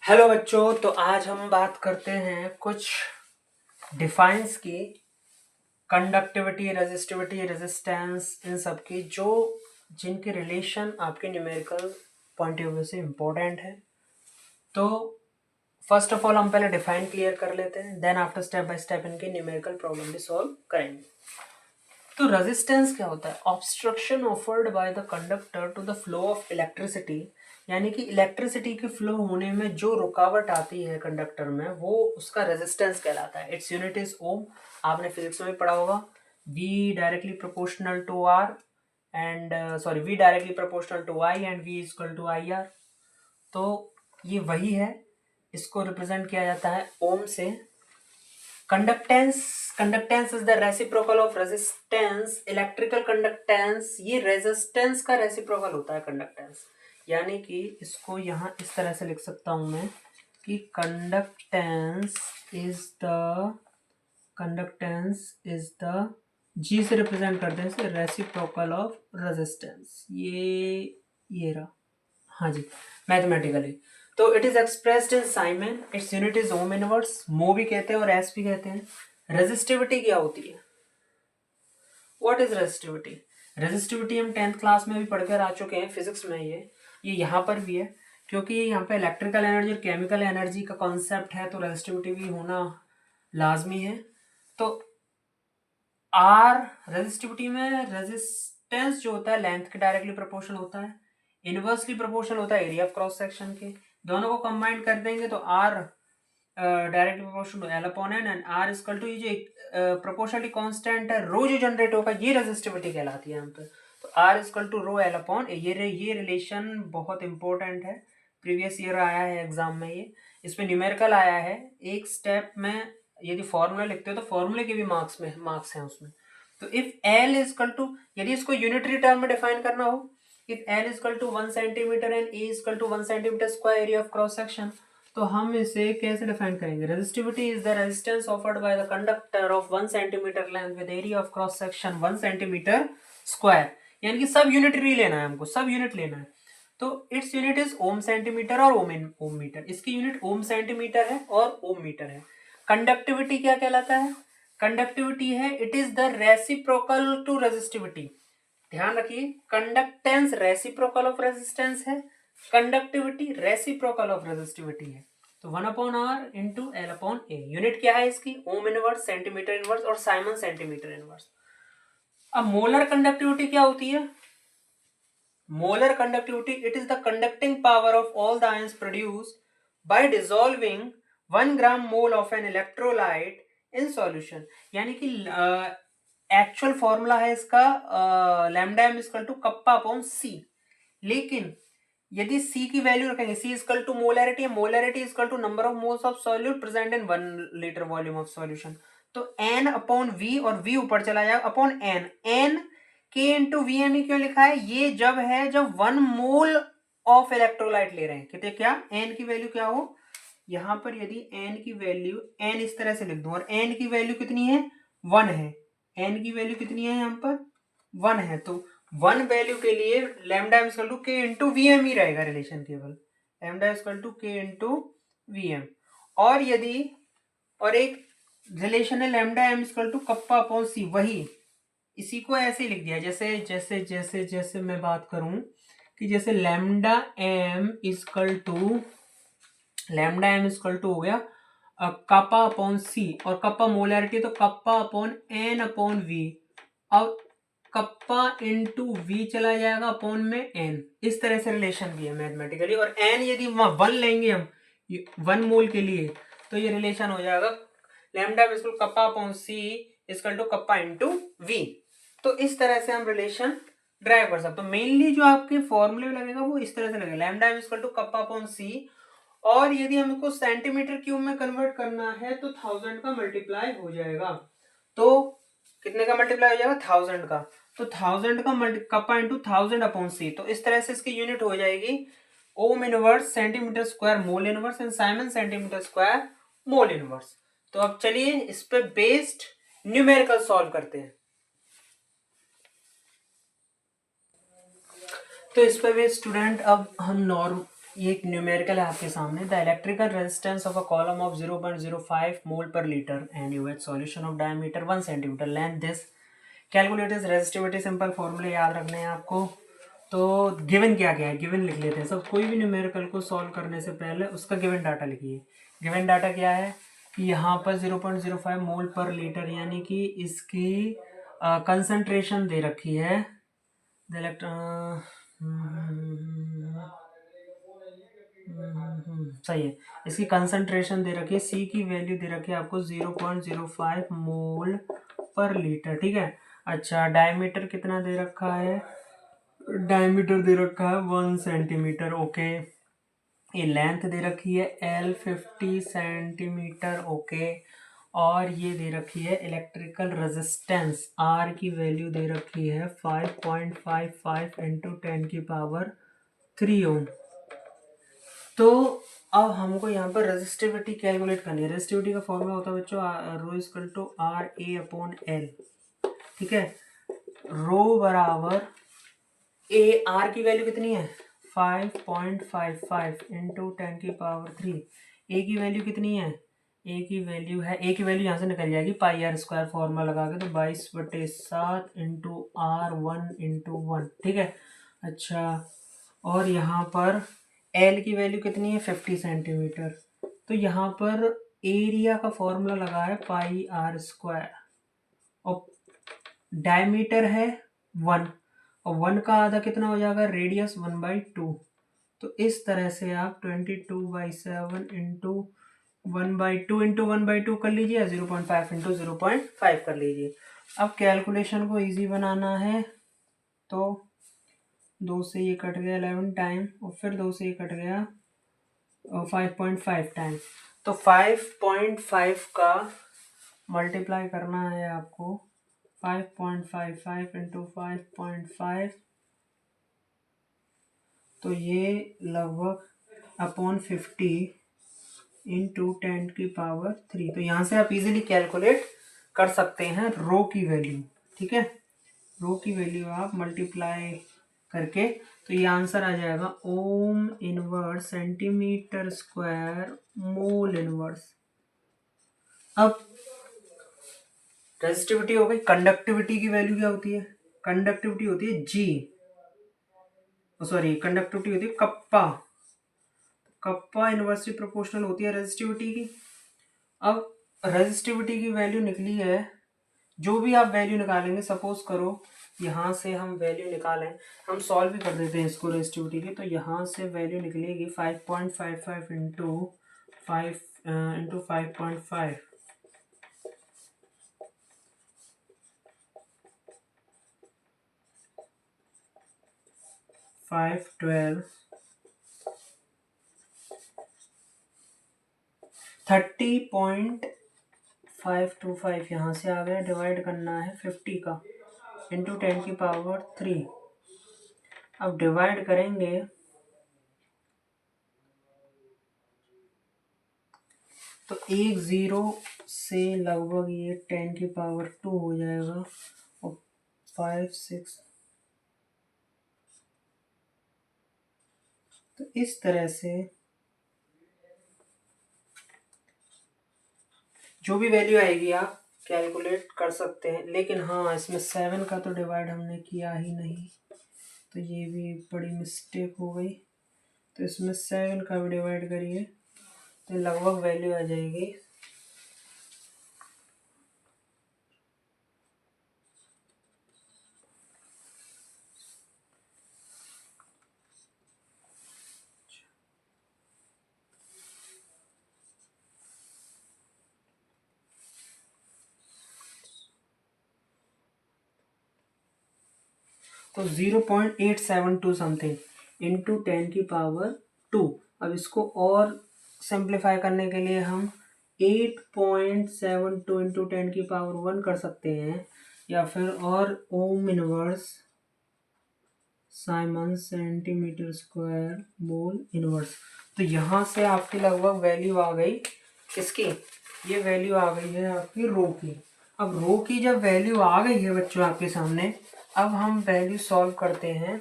Hello बच्चों, तो आज हम बात करते हैं कुछ डिफाइंस की कंडक्टिविटी, रेजिस्टिविटी, रेजिस्टेंस, इन सब की जो जिनके रिलेशन आपके न्यूमेरिकल पॉइंट ऑफ व्यू से इम्पोर्टेंट है। तो फर्स्ट ऑफ ऑल हम पहले डिफाइन क्लियर कर लेते हैं, then after step by step इनके न्यूमेरिकल प्रॉब्लम भी सॉल्व करेंगे। तो रेजिस्टेंस क्या होता है? Obstruction offered by the conductor to the flow of electricity, यानी कि इलेक्ट्रिसिटी के फ्लो होने में जो रुकावट आती है कंडक्टर में, वो उसका रेजिस्टेंस कहलाता है। Its unit is ohm. आपने फिजिक्स में भी पढ़ा होगा, V directly proportional to R and V directly proportional to I and V is equal to IR। तो ये वही है, इसको रिप्रेजेंट किया जाता है ओम से। Conductance is the reciprocal of resistance. Electrical conductance ये रेजिस्टेंस का रेसिप्रोकल होता है कंडक्टेंस, यानी कि इसको यहाँ इस तरह से लिख सकता हूँ मैं कि कंडक्टेंस इज द जी से रिप्रेजेंट करते हैं इसे, रेसिप्रोकल ऑफ रेजिस्टेंस। ये रहा, हाँ जी, मैथमेटिकली। तो it is expressed in Simon, it's unit is ohm inverse, मो भी कहते हैं और एस भी कहते हैं। रेजिस्टिविटी क्या होती है? What is resistivity? रेजिस्टिविटी हम 10th क्लास में भी पढ़कर आ चुके हैं फिजिक्स में। ये यहाँ पर भी है, क्योंकि यहाँ पे इलेक्ट्रिकल एनर्जी और केमिकल एनर्जी का कॉन्सेप्ट है, तो रेजिस्टिविटी भी होना लाजमी है। तो आर रेजिस्टिविटी में रेजिस्टेंस जो होता है लेंथ के डायरेक्टली प्रोपोर्शनल होता है, इनवर्सली प्रोपोर्शनल होता है एरिया ऑफ क्रॉस सेक्शन के। दोनों को कंबाइन कर देंगे तो R directly proportional to L upon N and R equal to, ये जो प्रोपोर्शनली कांस्टेंट है रो जो जनरेट होगा, ये रेजिस्टिविटी कहलाती है यहाँ पे। तो R equal to rho L upon A. ये रिलेशन बहुत इंपॉर्टेंट है, प्रीवियस ईयर आया है एग्जाम में, ये इस पे न्यूमेरिकल आया है। एक स्टेप में यदि फॉर्मूला लिखते हो तो फॉर्मूले के भी मार्क्स हैं उसमें। तो इफ एल इक्वल टू, यदि इसको यूनिटरी टर्म में डिफाइन करना हो, if L equal to 1 centimetre and A equal to 1 centimetre square area of cross section, तो हम इसे कैसे डिफाइन करेंगे? Resistivity is the resistance offered by the conductor of 1 centimetre length with area of cross section 1 centimetre square, यानी कि सब unitary लेना है हमको, सब यूनिट लेना है। तो its unit is ohm centimetre और ओम मीटर। इसकी यूनिट ओम सेंटीमीटर है और ओम मीटर है। कंडक्टिविटी क्या कहलाता है? कंडक्टिविटी है, it is the reciprocal to resistivity. ध्यान रखिए, कंडक्टेंस रेसिप्रोकल ऑफ रेजिस्टेंस है, कंडक्टिविटी रेसिप्रोकल ऑफ रेजिस्टिविटी है। तो 1 upon R into L upon A. Unit क्या है इसकी? ओम इनवर्स, सेंटीमीटर इनवर्स और साइमन सेंटीमीटर इनवर्स। अब मोलर कंडक्टिविटी क्या होती है? Molar conductivity, it is the conducting power of all the ions produced by dissolving 1 gram mole of an electrolyte in solution। यानी कि एक्चुअल फॉर्मूला है इसका lambda M equal to kappa upon C, लेकिन यदि C की value रखेंगे, C equal to molarity, molarity equal to number of moles of solute present in 1 litre volume of solution. तो N upon V, और V ऊपर चला जाएगा, upon N। N K into V M क्यों लिखा है? ये जब है जब 1 मोल ऑफ इलेक्ट्रोलाइट ले रहे हैं, कहते क्या N की वैल्यू क्या हो, यहां पर यदि N की वैल्यू N इस तरह से लिख दूं और N की वैल्यू कितनी है? 1 है। N की वैल्यू कितनी है यहाँ पर? 1 है। तो 1 वैल्यू के लिए lambda equal to K into V M ही रहेगा रिलेशन, केवल lambda equal to K into V M. और यदि और एक रिलेशन है lambda M equal to kappa upon C, वही इसी को ऐसे लिख दिया, जैसे जैसे जैसे जैसे मैं बात करूं कि जैसे लैम्डा एम इक्वल टू हो गया कप्पा अपॉन सी, और कप्पा मोलैरिटी, तो kappa upon N upon V. अब कप्पा इंटू वी चला जाएगा अपॉन में एन, इस तरह से रिलेशन भी है मैथमेटिकली। और एन यदि वहां 1 लेंगे हम 1 मोल के लिए, तो ये रिलेशन हो जाएगा lambda equal kappa upon C equal to kappa into V. तो इस तरह से हम रिलेशन ड्राइव कर सकते हैं। तो मेनली जो आपके फॉर्मूले लगेगा वो इस तरह से लगेगा, lambda equal to kappa upon C, और यदि हमको सेंटीमीटर क्यूब में कन्वर्ट करना है तो 1000 का मल्टीप्लाई हो जाएगा। तो कितने का मल्टीप्लाई हो जाएगा? 1000 का। तो 1000 का कप्पा इंटू 1000 अपॉन सी, तो इस तरह से इसकी यूनिट हो जाएगी ओम inverse centimetre square mole inverse and Simon centimetre square mole inverse. तो अब चलिए इस पे बेस्ड न्यूमेरिकल सॉल्व करते हैं। तो इस पर भी स्टूडेंट अब हम ये एक न्यूमेरिकल है आपके सामने। The electrical resistance of a column of 0.05 मोल पर litre and you have solution of diameter 1 centimetre length this calculate is resistivity. Simple फॉर्मूले याद रखने हैं आपको। तो गिवन क्या क्या है, गिवन लिख लेते हैं सब। कोई भी न्यूमेरिकल को सॉल्व करने से पहले उसका गिवन डाटा लिखिए। गिवन डाटा क्या है कि यहाँ पर 0.05 मोल पर लीटर यानी कि इसकी कंसंट्रेशन दे रखी है। द इलेक्ट्रॉन सही है। इसकी कंसंट्रेशन दे रखी है, सी की वैल्यू दे रखी है आपको 0.05 मोल पर लीटर, ठीक है। अच्छा, डायमीटर कितना दे रखा है, डायमीटर दे रखा है 1 सेंटीमीटर, ओके। ये लेंथ दे रखी है L 50 सेंटीमीटर, ओके। और ये दे रखी है इलेक्ट्रिकल रेजिस्टेंस R की वैल्यू दे रखी है 5.55 इंटू 10 की पावर 3 ओम। तो अब हमको यहाँ पर रेजिस्टिविटी कैलकुलेट करनी है। रेजिस्टिविटी का फॉर्मूला होता है बच्चों rho equal to R A upon L, ठीक है। रो बराबर ए, आर की वैल्यू कितनी है 5.55 इंटू 10 की पावर 3। ए की वैल्यू कितनी है, ए की वैल्यू है, ए की वैल्यू यहाँ से निकल जाएगी पाई आर स्क्वायर फॉर्मूला लगा के, तो 22/7 इंटू आर 1 इंटू 1, ठीक है। अच्छा, और यहाँ पर एल की वैल्यू कितनी है 50 सेंटीमीटर। तो यहाँ पर एरिया का फॉर्मूला लगा है पाई आर स्क्वायर, और डायमीटर है 1, और 1 का आधा कितना हो जाएगा, रेडियस 1/2। तो इस तरह से आप 22/7 इंटू 1/2 इंटू 1/2 कर लीजिए, 0.5 इंटू 0.5 कर लीजिए। अब कैलकुलेशन को इजी बनाना है, तो 2 से ये कट गया 11 टाइम, और फिर 2 से ये कट गया 5.5 टाइम। तो 5.5 का मल्टीप्लाई करना है आपको, 5.55 इंटू 5.5, तो ये लगभग अपॉन 50 इंटू 10 की पावर 3। तो यहाँ से आप इजीली कैलकुलेट कर सकते हैं रो की वैल्यू, ठीक है। रो की वैल्यू आप मल्टीप्लाई करके, तो ये आंसर आ जाएगा ओम inverse centimetre square mole inverse. अब रेजिस्टिविटी हो गई। कंडक्टिविटी की वैल्यू क्या होती है, कंडक्टिविटी होती है जी, सॉरी कंडक्टिविटी होती है कप्पा। कप्पा इनवर्सली प्रोपोर्शनल होती है रेजिस्टिविटी की। अब रेजिस्टिविटी की वैल्यू निकली है, जो भी आप वैल्यू निकालेंगे, सपोज करो यहाँ से हम वैल्यू निकालें, हम सॉल्व भी कर देते हैं इसको रेजिस्टिविटी की। तो यहाँ से वैल्यू निकलेगी 5.55 इंटू 5 इंटू 5.5, 512 30.525 यहाँ से आ गया, डिवाइड करना है 50 का इंटू 10 की पावर 3। अब डिवाइड करेंगे तो एक जीरो से लगभग ये 10 की पावर 2 हो जाएगा, और 5 6, तो इस तरह से जो भी वैल्यू आएगी आप कैलकुलेट कर सकते हैं। लेकिन हाँ, इसमें 7 का तो डिवाइड हमने किया ही नहीं, तो ये भी बड़ी मिस्टेक हो गई। तो इसमें 7 का भी डिवाइड करिए, तो लगभग वैल्यू आ जाएगी तो 0.872 समथिंग इंटू 10 की पावर 2। अब इसको और सिंप्लीफाई करने के लिए हम 8.72 इंटू 10 की पावर 1 कर सकते हैं, या फिर और ohm inverse Simon centimetre square mole inverse. तो यहाँ से आपकी लगभग वैल्यू आ गई किसकी, ये वैल्यू आ गई है आपकी रो की। अब रो की जब वैल्यू आ गई है बच्चों आपके सामने, अब हम वैल्यू सॉल्व करते हैं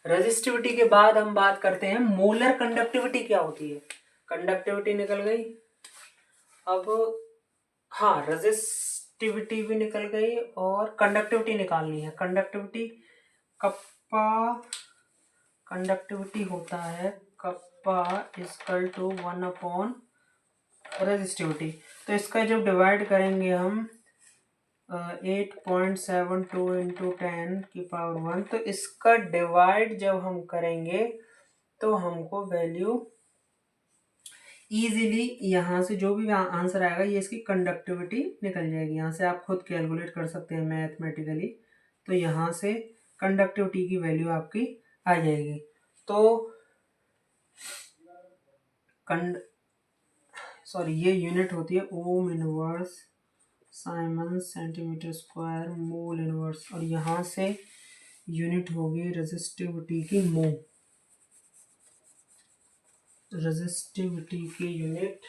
रेजिस्टिविटी के बाद हम बात करते हैं मोलर कंडक्टिविटी क्या होती है। कंडक्टिविटी निकल गई, अब हाँ रेजिस्टिविटी भी निकल गई और कंडक्टिविटी निकालनी है। कंडक्टिविटी कप्पा, कंडक्टिविटी होता है kappa equal to 1 upon resistivity. तो इसका जब डिवाइड करेंगे हम 8.72 इंटू 10⁻⁻1, तो इसका डिवाइड जब हम करेंगे तो हमको वैल्यू इजीली यहाँ से जो भी आंसर आएगा ये इसकी कंडक्टिविटी निकल जाएगी। यहाँ से आप खुद कैलकुलेट कर सकते हैं मैथमेटिकली। तो यहाँ से कंडक्टिविटी की वैल्यू आपकी आ जाएगी। तो ये यूनिट होती है ohm inverse Simon centimetre square mole inverse, और यहाँ से यूनिट होगी रेजिस्टिविटी की मो, रेजिस्टिविटी की यूनिट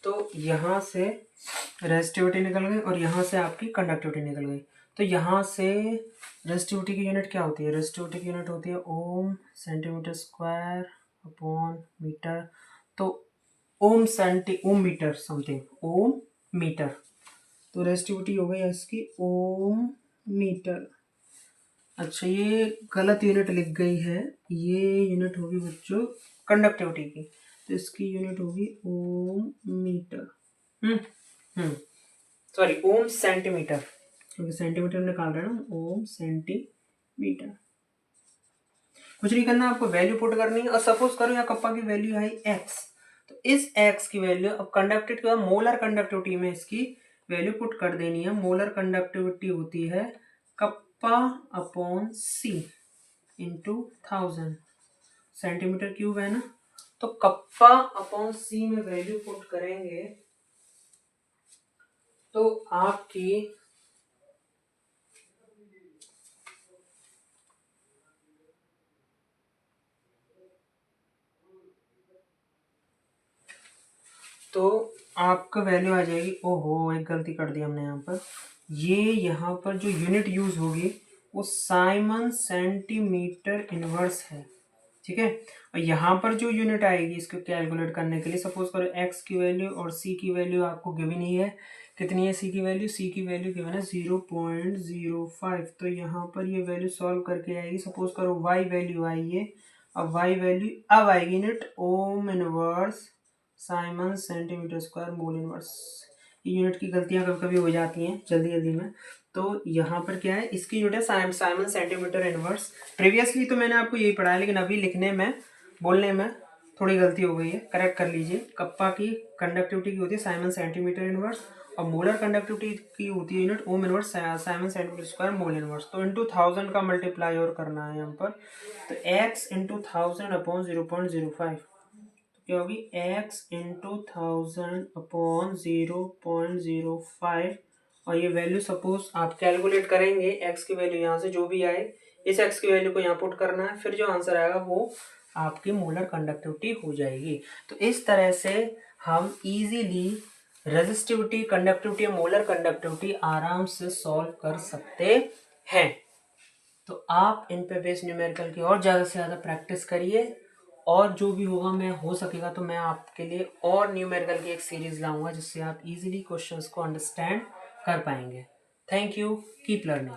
तो यहाँ से रेजिस्टिविटी निकल गई और यहाँ से आपकी कंडक्टिविटी निकल गई। तो यहाँ से रेजिस्टिविटी की यूनिट क्या होती है? रेजिस्टिविटी की यूनिट होती है ओम सेंटीमीटर स्क्वायर अपॉन मीटर। तो ओम मीटर समथिंग, ओम मीटर। तो रेजिस्टिविटी हो गई इसकी ओम मीटर। अच्छा, ये गलत यूनिट लिख गई है, ये यूनिट होगी बच्चों कंडक्टिविटी की। तो इसकी यूनिट होगी ओम मीटर, सॉरी ओम सेंटीमीटर, क्योंकि सेंटीमीटर में निकाल रहे हैं ना, ओम सेंटीमीटर। कुछ नहीं करना, आपको वैल्यू पुट करनी है। और सपोज करो यहाँ कप्पा की वैल्यू है x, तो इस x की वैल्यू अब कंडक्टिविटी के बाद मोलर कंडक्टिविटी में इसकी वैल्यू पुट कर देनी है। मोलर कंडक्टिविटी होती है kappa upon c into 1000, centimetre cube है ना। तो कप्पा अपॉन c में वैल्यू पुट करेंगे तो आपकी आपका वैल्यू आ जाएगी। ओहो, एक गलती कर दी हमने यहाँ पर। ये यहाँ पर जो यूनिट यूज होगी वो साइमन सेंटीमीटर इनवर्स है, ठीक है। और यहाँ पर जो यूनिट आएगी इसको कैलकुलेट करने के लिए, सपोज करो x की वैल्यू और c की वैल्यू आपको गिवन ही है। कितनी है c की वैल्यू? c की वैल्यू गिवन है 0.05। तो यहाँ पर ये वैल्यू सॉल्व करके आएगी। सपोज करो y वैल्यू आई है, अब y वैल्यू अब आएगी unit ohm inverse Simon centimetre square mole inverse. ये यूनिट की गलतियां कभी कभी हो जाती हैं जल्दी में। तो यहाँ पर क्या है, इसकी यूनिट है साइमन सेंटीमीटर इनवर्स। प्रीवियसली तो मैंने आपको यही पढ़ाया, लेकिन अभी लिखने में बोलने में थोड़ी गलती हो गई है, करेक्ट कर लीजिए। कप्पा की कंडक्टिविटी की होती है साइमन सेंटीमीटर इनवर्स और मोलर कंडक्टिविटी की होती है unit ohm inverse Simon centimetre square mole inverse. तो इंटू 1000 का मल्टीप्लाई और करना है यहाँ पर। तो x इंटू 1000 अपॉन 0.05, क्या होगी x इंटू 1000 अपॉन 0.05। और ये वैल्यू सपोज आप कैलकुलेट करेंगे, x की वैल्यू यहाँ से जो भी आए इस x की वैल्यू को यहाँ पुट करना है, फिर जो आंसर आएगा वो आपकी मोलर कंडक्टिविटी हो जाएगी। तो इस तरह से हम इजीली रेजिस्टिविटी, कंडक्टिविटी और मोलर कंडक्टिविटी आराम से सॉल्व कर सकते हैं। तो आप इन पे बेस न्यूमेरिकल की और ज़्यादा से ज़्यादा प्रैक्टिस करिए, और जो भी होगा मैं हो सकेगा तो मैं आपके लिए और न्यूमेरिकल की एक सीरीज लाऊंगा जिससे आप इजीली क्वेश्चंस को अंडरस्टैंड कर पाएंगे। Thank you, keep learning.